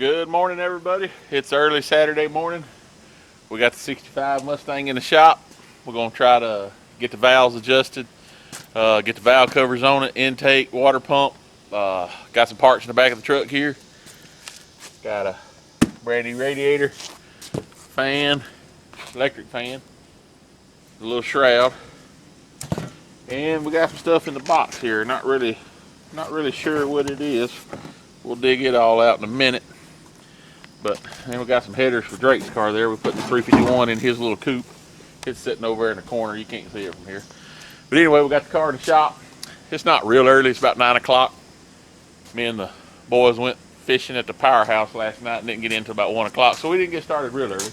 Good morning, everybody. It's early Saturday morning. We got the 65 Mustang in the shop. We're going to try to get the valves adjusted, get the valve covers on it, intake, water pump. Got some parts in the back of the truck here. Got a brand new radiator, fan, electric fan, a little shroud, and we got some stuff in the box here. Not really sure what it is. We'll dig it all out in a minute. But then we got some headers for Drake's car there. We put the 351 in his little coupe. It's sitting over there in the corner. You can't see it from here. But anyway, we got the car in the shop. It's not real early. It's about 9 o'clock. Me and the boys went fishing at the powerhouse last night and didn't get in until about 1 o'clock. So we didn't get started real early.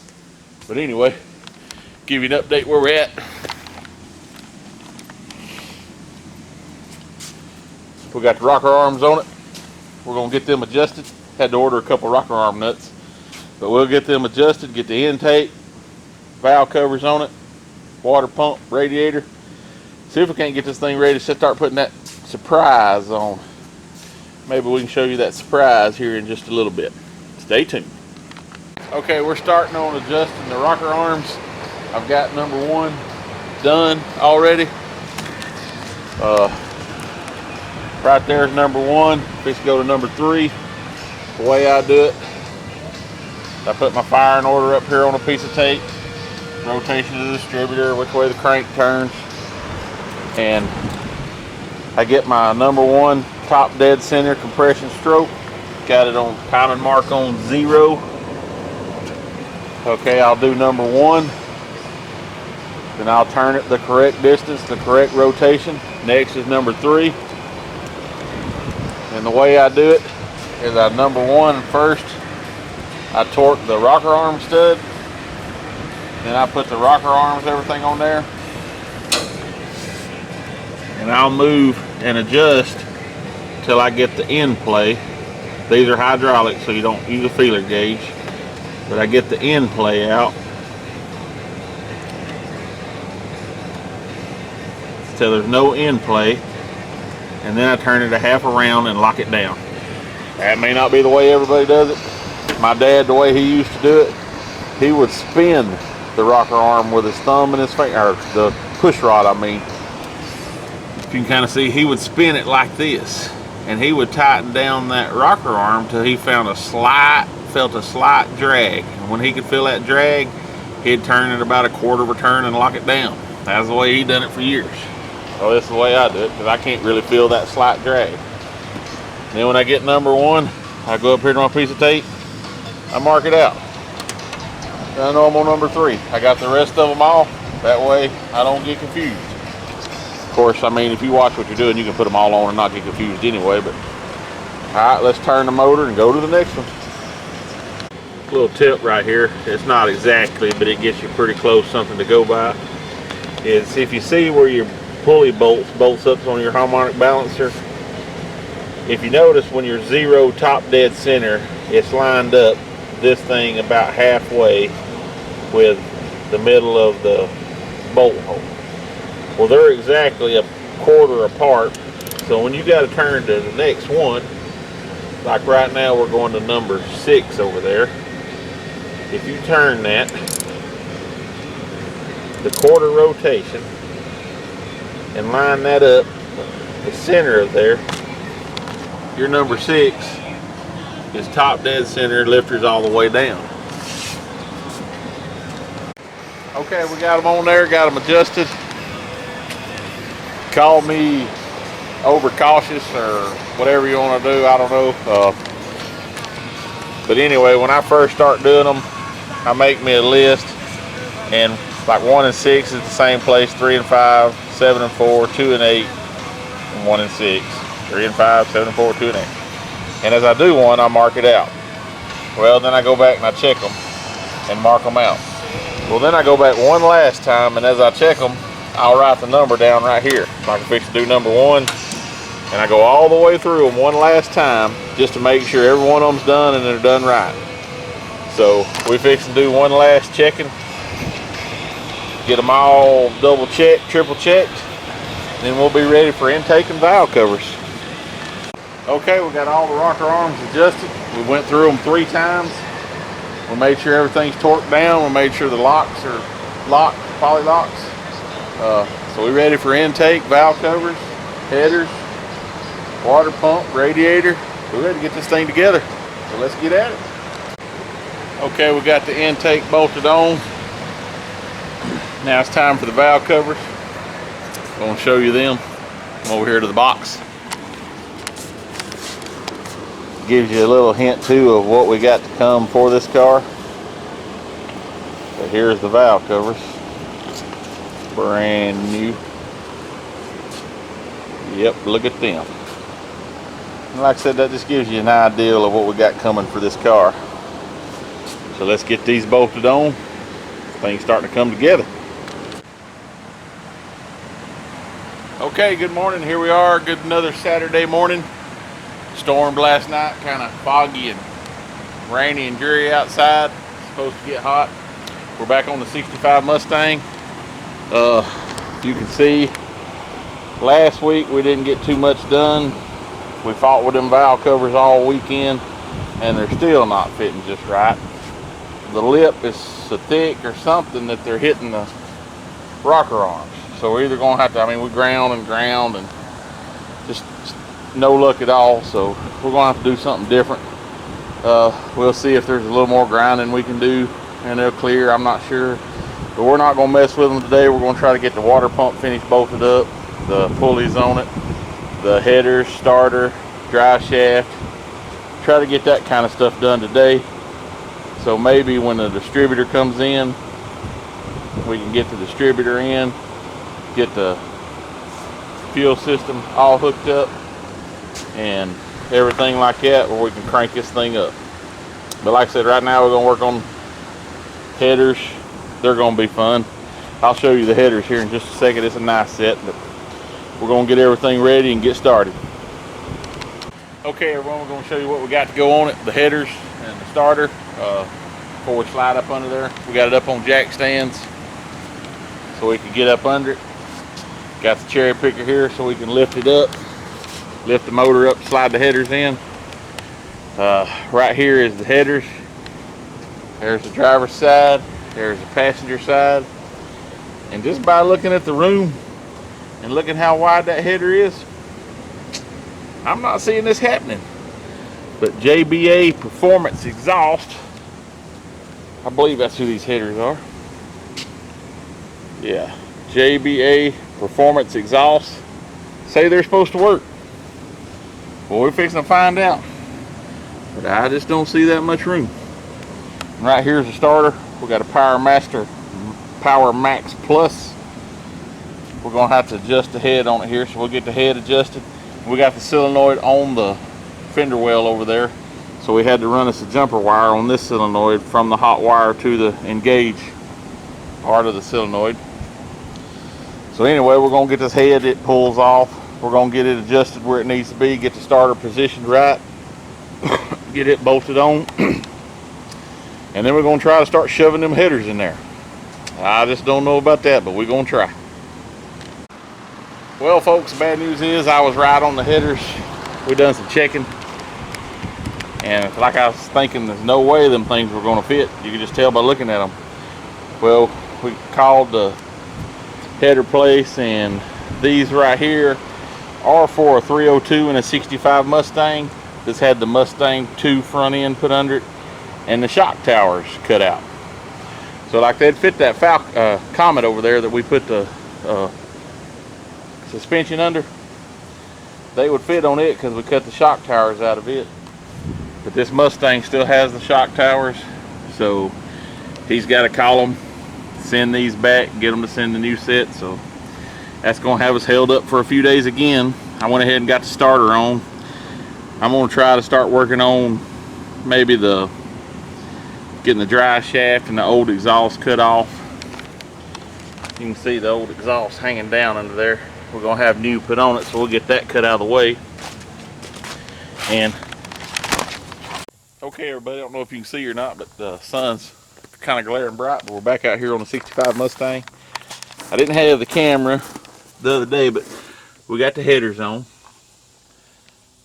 But anyway, give you an update where we're at. We got the rocker arms on it. We're going to get them adjusted. Had to order a couple rocker arm nuts. But we'll get them adjusted, get the intake, valve covers on it, water pump, radiator. See if we can't get this thing ready to start putting that surprise on. Maybe we can show you that surprise here in just a little bit. Stay tuned. Okay, we're starting on adjusting the rocker arms. I've got number 1 done already. Right there's number 1. Let's go to number 3. The way I do it, I put my firing order up here on a piece of tape, rotation of the distributor, which way the crank turns, and I get my number 1 top dead center compression stroke. Got it on timing mark on 0. Okay, I'll do number 1, then I'll turn it the correct distance, the correct rotation. Next is number 3, and the way I do it is I number 1 first. I torque the rocker arm stud, then I put the rocker arms, everything on there, and I'll move and adjust till I get the end play. These are hydraulic, so you don't use a feeler gauge, but I get the end play out till there's no end play, and then I turn it a half around and lock it down. That may not be the way everybody does it. My dad, the way he used to do it, he would spin the rocker arm with his thumb and his finger, or the push rod, I mean. If you can kind of see, he would spin it like this, and he would tighten down that rocker arm till he felt a slight drag. And when he could feel that drag, he'd turn it about a quarter of a turn and lock it down. That's the way he done it for years. So this is the way I do it, because I can't really feel that slight drag. Then when I get number 1, I go up here to my piece of tape, I mark it out. Then I know I'm on number 3. I got the rest of them all. That way I don't get confused. Of course, I mean, if you watch what you're doing, you can put them all on and not get confused anyway. But all right, let's turn the motor and go to the next one. Little tip right here. It's not exactly, but it gets you pretty close, something to go by. Is if you see where your pulley bolts up on your harmonic balancer, if you notice when you're 0 top dead center, it's lined up this thing about halfway with the middle of the bolt hole. Well, they're exactly a quarter apart. So when you got to turn to the next one, like right now we're going to number 6 over there. If you turn that, the quarter rotation, and line that up the center of there, your number 6 is top dead center, lifters all the way down. Okay, we got them on there, got them adjusted. Call me overcautious or whatever you want to do, I don't know. But anyway, when I first start doing them, I make me a list, and like 1 and 6 is the same place, 3 and 5, 7 and 4, 2 and 8, and 1 and 6. 3 and 5, 7 and 4, 2 and 8. And as I do one, I mark it out. Well, then I go back and I check them and mark them out. Well, then I go back one last time, and as I check them, I'll write the number down right here. So I can fix to do number 1, and I go all the way through them one last time just to make sure every one of them's done and they're done right. So we fix to do one last checking, get them all double checked, triple checked, then we'll be ready for intake and valve covers. Okay, we got all the rocker arms adjusted. We went through them 3 times. We made sure everything's torqued down. We made sure the locks are locked, poly locks. So we're ready for intake, valve covers, headers, water pump, radiator. We're ready to get this thing together. So let's get at it. Okay, we got the intake bolted on. Now it's time for the valve covers. I'm going to show you them. Come over here to the box. Gives you a little hint too of what we got to come for this car. But here's the valve covers. Brand new. Yep, look at them. And like I said, that just gives you an idea of what we got coming for this car. So let's get these bolted on. Things starting to come together. Okay, good morning. Here we are. Good another Saturday morning. Stormed last night, kind of foggy and rainy and dreary outside. It's supposed to get hot. We're back on the 65 Mustang. You can see last week we didn't get too much done. We fought with them valve covers all weekend and they're still not fitting just right. The lip is so thick or something that they're hitting the rocker arms. So we're either going to have to, we ground and just no luck at all. So we're going to have to do something different. We'll see if there's a little more grinding we can do and they'll clear. I'm not sure. But we're not going to mess with them today. We're going to try to get the water pump finished bolted up, the pulleys on it, the headers, starter, drive shaft. Try to get that kind of stuff done today. So maybe when the distributor comes in, we can get the distributor in, get the fuel system all hooked up and everything like that, where we can crank this thing up. But like I said, right now we're going to work on headers. They're going to be fun. I'll show you the headers here in just a second. It's a nice set, but we're going to get everything ready and get started. Okay, everyone, we're going to show you what we got to go on it. The headers and the starter. Before we slide up under there, we got it up on jack stands so we can get up under it. Got the cherry picker here so we can lift it up, lift the motor up, slide the headers in. Right here is the headers. There's the driver's side, there's the passenger side. And just by looking at the room and looking how wide that header is, I'm not seeing this happening. But JBA Performance Exhaust, I believe that's who these headers are. Yeah, JBA Performance Exhaust say they're supposed to work. Well, we're fixing to find out. But I just don't see that much room. And right here's the starter. We got a Power Max Plus. We're gonna have to adjust the head on it here, so we'll get the head adjusted. We got the solenoid on the fender well over there, so we had to run us a jumper wire on this solenoid from the hot wire to the engage part of the solenoid. So anyway, we're gonna get this head, it pulls off. We're gonna get it adjusted where it needs to be, get the starter positioned right, get it bolted on, and then we're gonna try to start shoving them headers in there. I just don't know about that, but we're gonna try. Well, folks, the bad news is I was right on the headers. We done some checking, and like I was thinking, there's no way them things were going to fit. You can just tell by looking at them. Well, we called the header place, and these right here are for a 302 and a 65 Mustang. This had the Mustang 2 front end put under it, and the shock towers cut out. So like they'd fit that Comet over there that we put the suspension under. They would fit on it because we cut the shock towers out of it. But this Mustang still has the shock towers, so he's got to call them, send these back, get them to send the new set. So that's going to have us held up for a few days again. I went ahead and got the starter on. I'm going to try to start working on maybe getting the dry shaft and the old exhaust cut off. You can see the old exhaust hanging down under there. We're going to have new put on it, so we'll get that cut out of the way. And okay, everybody, I don't know if you can see or not, but the sun's kind of glaring bright, but we're back out here on the 65 Mustang. I didn't have the camera the other day, but we got the headers on.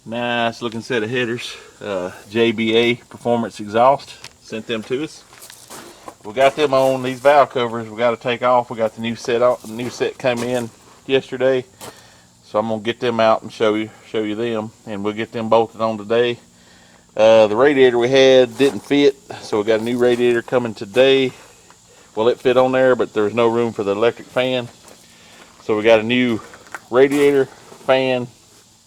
Nice looking set of headers. JBA Performance Exhaust sent them to us. We got them on. These valve covers we got to take off. We got the new set come in yesterday, so I'm gonna get them out and show you them, and we'll get them bolted on today. The radiator we had didn't fit, so we got a new radiator coming today. Well, it fit on there, but there's no room for the electric fan, so we got a new radiator fan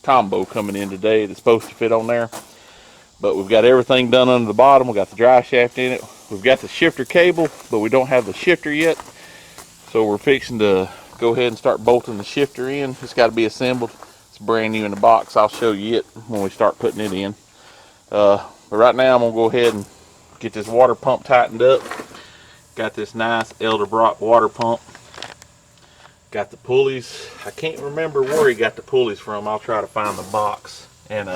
combo coming in today that's supposed to fit on there. But we've got everything done under the bottom. We got the dry shaft in it. We've got the shifter cable, but we don't have the shifter yet. So we're fixing to go ahead and start bolting the shifter in. It's got to be assembled. It's brand new in the box. I'll show you it when we start putting it in. But right now I'm gonna go ahead and get this water pump tightened up. Got this nice Elderbrock water pump. Got the pulleys. I can't remember where he got the pulleys from. I'll try to find the box and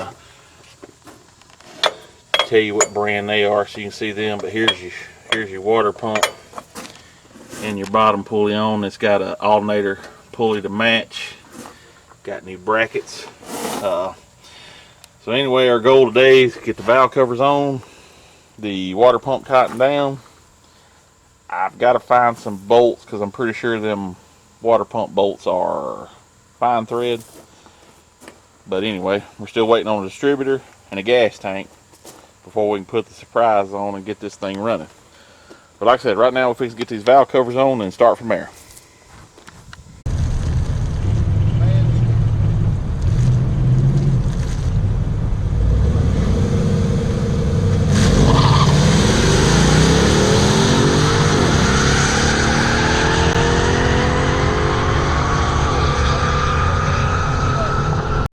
tell you what brand they are so you can see them. But here's your water pump and your bottom pulley on. It's got an alternator pulley to match. Got new brackets. So anyway, our goal today is to get the valve covers on, the water pump tightened down. I've got to find some bolts because I'm pretty sure them water pump bolts are fine thread. But anyway, we're still waiting on a distributor and a gas tank before we can put the surprise on and get this thing running. But like I said, right now we're fixing to get these valve covers on and start from there.